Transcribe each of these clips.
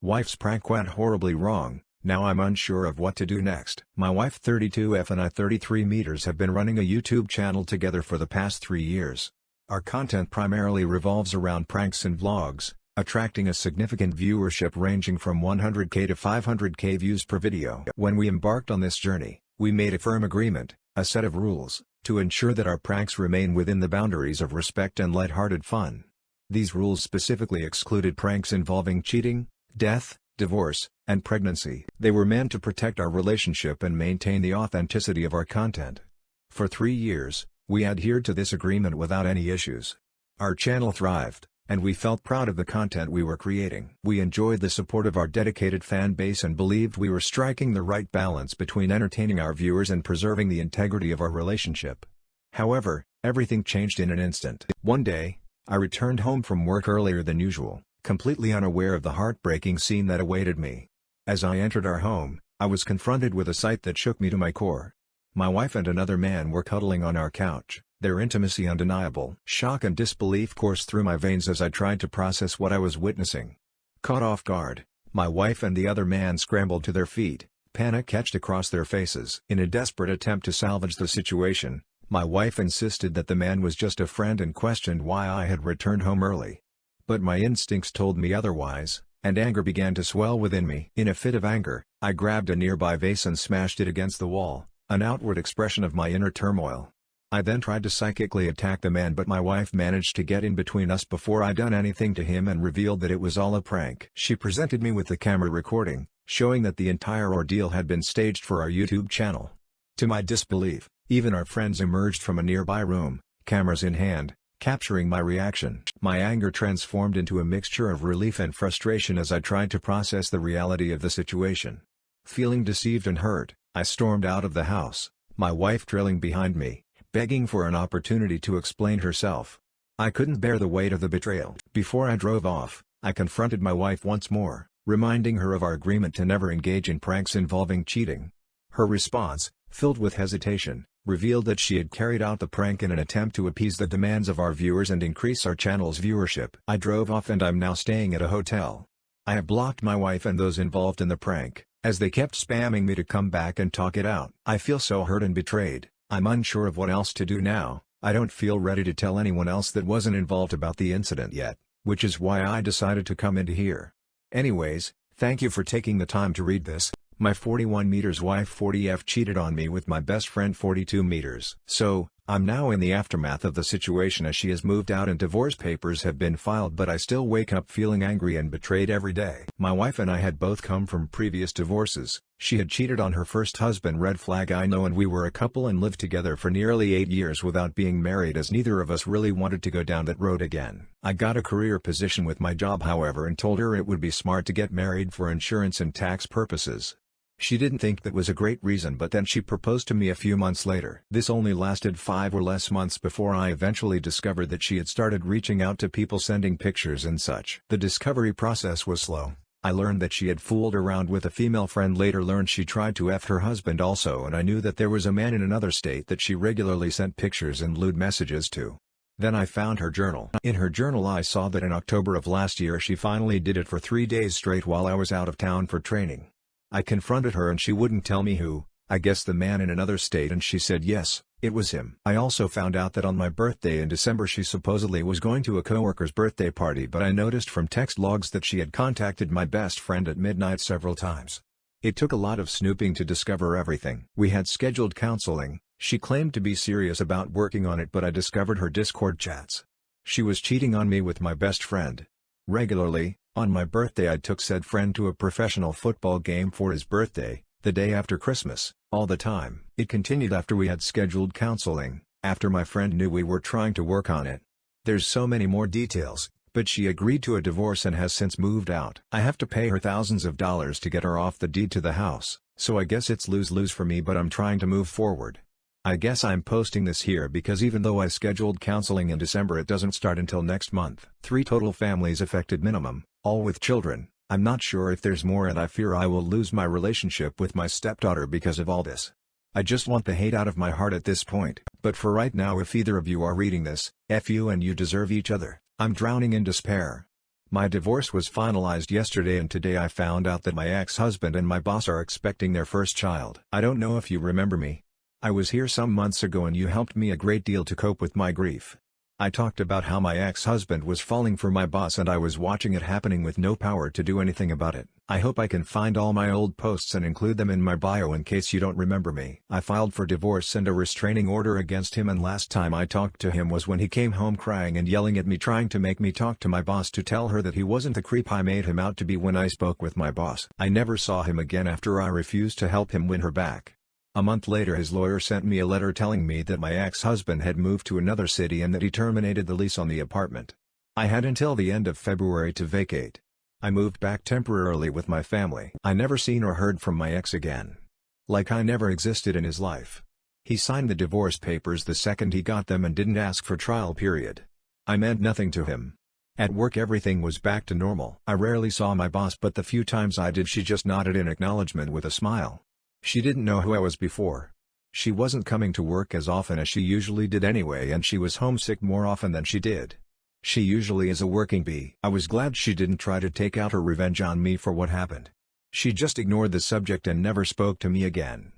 Wife's prank went horribly wrong, now I'm unsure of what to do next. My wife 32F and I 33 meters have been running a YouTube channel together for the past 3 years. Our content primarily revolves around pranks and vlogs, attracting a significant viewership ranging from 100k to 500k views per video. When we embarked on this journey, we made a firm agreement, a set of rules, to ensure that our pranks remain within the boundaries of respect and lighthearted fun. These rules specifically excluded pranks involving cheating, death, divorce, and pregnancy. They were meant to protect our relationship and maintain the authenticity of our content. For 3 years, we adhered to this agreement without any issues. Our channel thrived, and we felt proud of the content we were creating. We enjoyed the support of our dedicated fan base and believed we were striking the right balance between entertaining our viewers and preserving the integrity of our relationship. However, everything changed in an instant. One day, I returned home from work earlier than usual, completely unaware of the heartbreaking scene that awaited me. As I entered our home, I was confronted with a sight that shook me to my core. My wife and another man were cuddling on our couch, their intimacy undeniable. Shock and disbelief coursed through my veins as I tried to process what I was witnessing. Caught off guard, my wife and the other man scrambled to their feet, panic etched across their faces. In a desperate attempt to salvage the situation, my wife insisted that the man was just a friend and questioned why I had returned home early. But my instincts told me otherwise, and anger began to swell within me. In a fit of anger, I grabbed a nearby vase and smashed it against the wall, an outward expression of my inner turmoil. I then tried to psychically attack the man, but my wife managed to get in between us before I'd done anything to him and revealed that it was all a prank. She presented me with the camera recording, showing that the entire ordeal had been staged for our YouTube channel. To my disbelief, even our friends emerged from a nearby room, cameras in hand, capturing my reaction. My anger transformed into a mixture of relief and frustration as I tried to process the reality of the situation. Feeling deceived and hurt, I stormed out of the house, my wife trailing behind me, begging for an opportunity to explain herself. I couldn't bear the weight of the betrayal. Before I drove off, I confronted my wife once more, reminding her of our agreement to never engage in pranks involving cheating. Her response, filled with hesitation, revealed that she had carried out the prank in an attempt to appease the demands of our viewers and increase our channel's viewership. I drove off and I'm now staying at a hotel. I have blocked my wife and those involved in the prank, as they kept spamming me to come back and talk it out. I feel so hurt and betrayed. I'm unsure of what else to do now. I don't feel ready to tell anyone else that wasn't involved about the incident yet, which is why I decided to come into here. Anyways, thank you for taking the time to read this. My 41 meters wife 40F cheated on me with my best friend 42 meters. So, I'm now in the aftermath of the situation as she has moved out and divorce papers have been filed, but I still wake up feeling angry and betrayed every day. My wife and I had both come from previous divorces. She had cheated on her first husband, red flag I know, and we were a couple and lived together for nearly 8 years without being married as neither of us really wanted to go down that road again. I got a career position with my job however and told her it would be smart to get married for insurance and tax purposes. She didn't think that was a great reason, but then she proposed to me a few months later. This only lasted 5 or less months before I eventually discovered that she had started reaching out to people, sending pictures and such. The discovery process was slow. I learned that she had fooled around with a female friend, later learned she tried to F her husband also, and I knew that there was a man in another state that she regularly sent pictures and lewd messages to. Then I found her journal. In her journal I saw that in October of last year she finally did it for 3 days straight while I was out of town for training. I confronted her and she wouldn't tell me who. I guess the man in another state, and she said yes, it was him. I also found out that on my birthday in December she supposedly was going to a coworker's birthday party, but I noticed from text logs that she had contacted my best friend at midnight several times. It took a lot of snooping to discover everything. We had scheduled counseling. She claimed to be serious about working on it, but I discovered her Discord chats. She was cheating on me with my best friend. Regularly, on my birthday I took said friend to a professional football game for his birthday, the day after Christmas, all the time. It continued after we had scheduled counseling, after my friend knew we were trying to work on it. There's so many more details, but she agreed to a divorce and has since moved out. I have to pay her thousands of dollars to get her off the deed to the house, so I guess it's lose-lose for me, but I'm trying to move forward. I guess I'm posting this here because even though I scheduled counseling in December, it doesn't start until next month. 3 total families affected minimum, all with children. I'm not sure if there's more, and I fear I will lose my relationship with my stepdaughter because of all this. I just want the hate out of my heart at this point. But for right now, if either of you are reading this, F you and you deserve each other. I'm drowning in despair. My divorce was finalized yesterday and today I found out that my ex-husband and my boss are expecting their first child. I don't know if you remember me. I was here some months ago and you helped me a great deal to cope with my grief. I talked about how my ex-husband was falling for my boss and I was watching it happening with no power to do anything about it. I hope I can find all my old posts and include them in my bio in case you don't remember me. I filed for divorce and a restraining order against him, and last time I talked to him was when he came home crying and yelling at me, trying to make me talk to my boss to tell her that he wasn't the creep I made him out to be when I spoke with my boss. I never saw him again after I refused to help him win her back. A month later his lawyer sent me a letter telling me that my ex-husband had moved to another city and that he terminated the lease on the apartment. I had until the end of February to vacate. I moved back temporarily with my family. I never seen or heard from my ex again. Like I never existed in his life. He signed the divorce papers the second he got them and didn't ask for trial period. I meant nothing to him. At work everything was back to normal. I rarely saw my boss, but the few times I did she just nodded in acknowledgement with a smile. She didn't know who I was before. She wasn't coming to work as often as she usually did anyway, and she was homesick more often than she did. She usually is a working bee. I was glad she didn't try to take out her revenge on me for what happened. She just ignored the subject and never spoke to me again.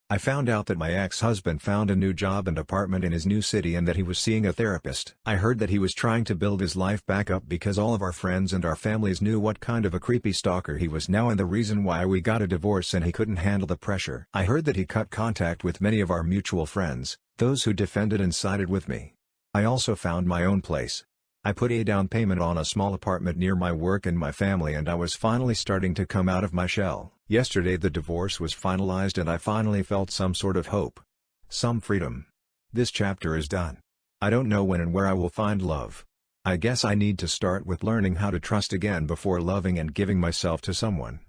I found out that my ex-husband found a new job and apartment in his new city and that he was seeing a therapist. I heard that he was trying to build his life back up because all of our friends and our families knew what kind of a creepy stalker he was now and the reason why we got a divorce, and he couldn't handle the pressure. I heard that he cut contact with many of our mutual friends, those who defended and sided with me. I also found my own place. I put a down payment on a small apartment near my work and my family, and I was finally starting to come out of my shell. Yesterday the divorce was finalized and I finally felt some sort of hope. Some freedom. This chapter is done. I don't know when and where I will find love. I guess I need to start with learning how to trust again before loving and giving myself to someone.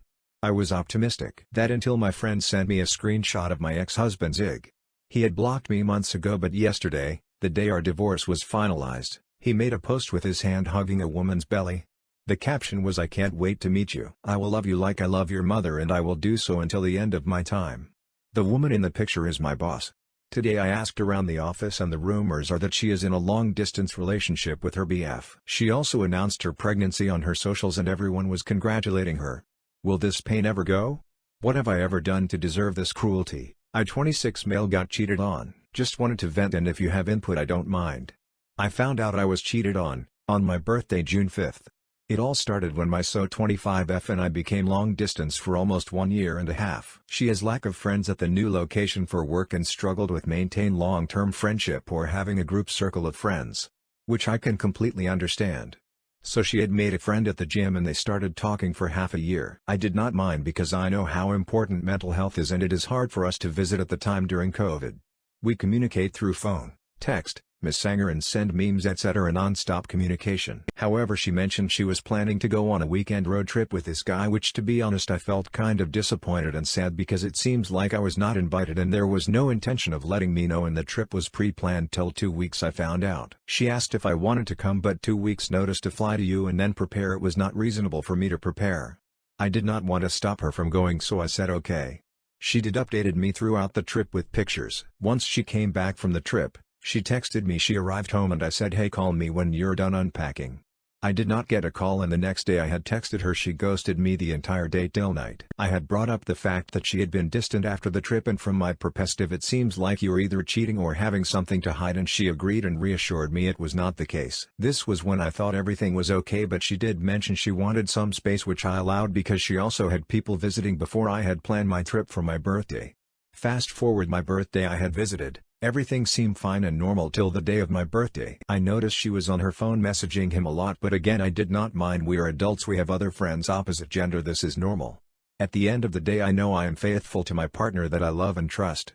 I was optimistic. That until my friend sent me a screenshot of my ex-husband's IG. He had blocked me months ago, but yesterday, the day our divorce was finalized, he made a post with his hand hugging a woman's belly. The caption was, "I can't wait to meet you. I will love you like I love your mother, and I will do so until the end of my time." The woman in the picture is my boss. Today I asked around the office and the rumors are that she is in a long-distance relationship with her BF. She also announced her pregnancy on her socials and everyone was congratulating her. Will this pain ever go? What have I ever done to deserve this cruelty? I, 26 male, got cheated on. Just wanted to vent, and if you have input I don't mind. I found out I was cheated on my birthday, June 5th. It all started when my so 25F and I became long distance for almost 1 year and a half. She has lack of friends at the new location for work and struggled with maintain long-term friendship or having a group circle of friends. Which I can completely understand. So she had made a friend at the gym and they started talking for half a year. I did not mind because I know how important mental health is and it is hard for us to visit at the time during COVID. We communicate through phone, text, messenger and send memes etc. non-stop communication. However, she mentioned she was planning to go on a weekend road trip with this guy, which to be honest I felt kind of disappointed and sad because it seems like I was not invited and there was no intention of letting me know, and the trip was pre-planned till 2 weeks I found out. She asked if I wanted to come, but 2 weeks notice to fly to you and then prepare, it was not reasonable for me to prepare. I did not want to stop her from going, so I said okay. She did updated me throughout the trip with pictures. Once she came back from the trip, she texted me she arrived home and I said, "Hey, call me when you're done unpacking." I did not get a call and the next day I had texted her. She ghosted me the entire day till night. I had brought up the fact that she had been distant after the trip, and from my perspective it seems like you're either cheating or having something to hide, and she agreed and reassured me it was not the case. This was when I thought everything was okay, but she did mention she wanted some space, which I allowed because she also had people visiting before I had planned my trip for my birthday. Fast forward my birthday, I had visited. Everything seemed fine and normal till the day of my birthday. I noticed she was on her phone messaging him a lot, but again I did not mind. We are adults, we have other friends opposite gender, this is normal. At the end of the day I know I am faithful to my partner that I love and trust.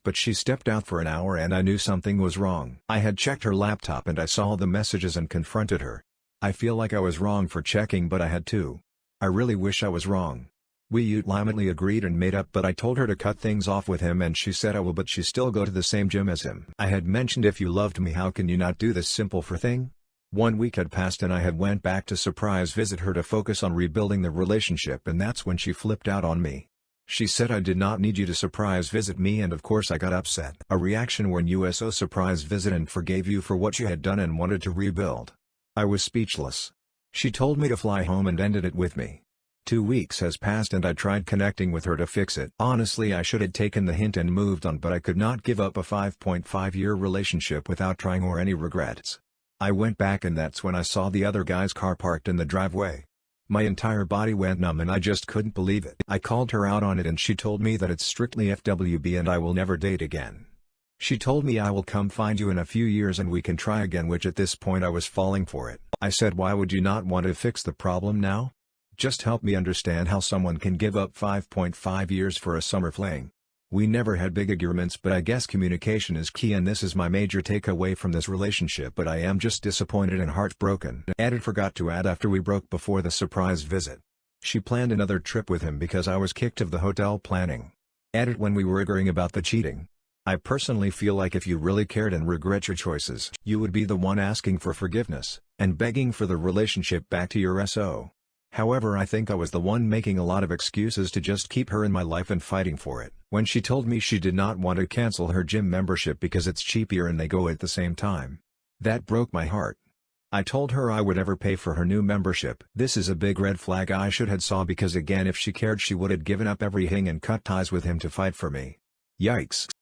But she stepped out for an hour and I knew something was wrong. I had checked her laptop and I saw the messages and confronted her. I feel like I was wrong for checking, but I had to. I really wish I was wrong. We ultimately agreed and made up, but I told her to cut things off with him and she said I will, but she still go to the same gym as him. I had mentioned, if you loved me how can you not do this simple for thing? 1 week had passed and I had went back to surprise visit her to focus on rebuilding the relationship, and that's when she flipped out on me. She said, "I did not need you to surprise visit me," and of course I got upset. A reaction when you so surprise visit and forgave you for what you had done and wanted to rebuild. I was speechless. She told me to fly home and ended it with me. 2 weeks has passed and I tried connecting with her to fix it. Honestly, I should have taken the hint and moved on, but I could not give up a 5.5-year relationship without trying or any regrets. I went back and that's when I saw the other guy's car parked in the driveway. My entire body went numb and I just couldn't believe it. I called her out on it and she told me that it's strictly FWB and I will never date again. She told me I will come find you in a few years and we can try again, which at this point I was falling for it. I said, why would you not want to fix the problem now? Just help me understand how someone can give up 5.5 years for a summer fling. We never had big arguments, but I guess communication is key and this is my major takeaway from this relationship, but I am just disappointed and heartbroken. Added forgot to add after we broke before the surprise visit. She planned another trip with him because I was kicked of the hotel planning. Added when we were arguing about the cheating. I personally feel like if you really cared and regret your choices, you would be the one asking for forgiveness, and begging for the relationship back to your SO. However, I think I was the one making a lot of excuses to just keep her in my life and fighting for it. When she told me she did not want to cancel her gym membership because it's cheaper and they go at the same time. That broke my heart. I told her I would never pay for her new membership. This is a big red flag I should have saw, because again if she cared she would have given up everything and cut ties with him to fight for me. Yikes.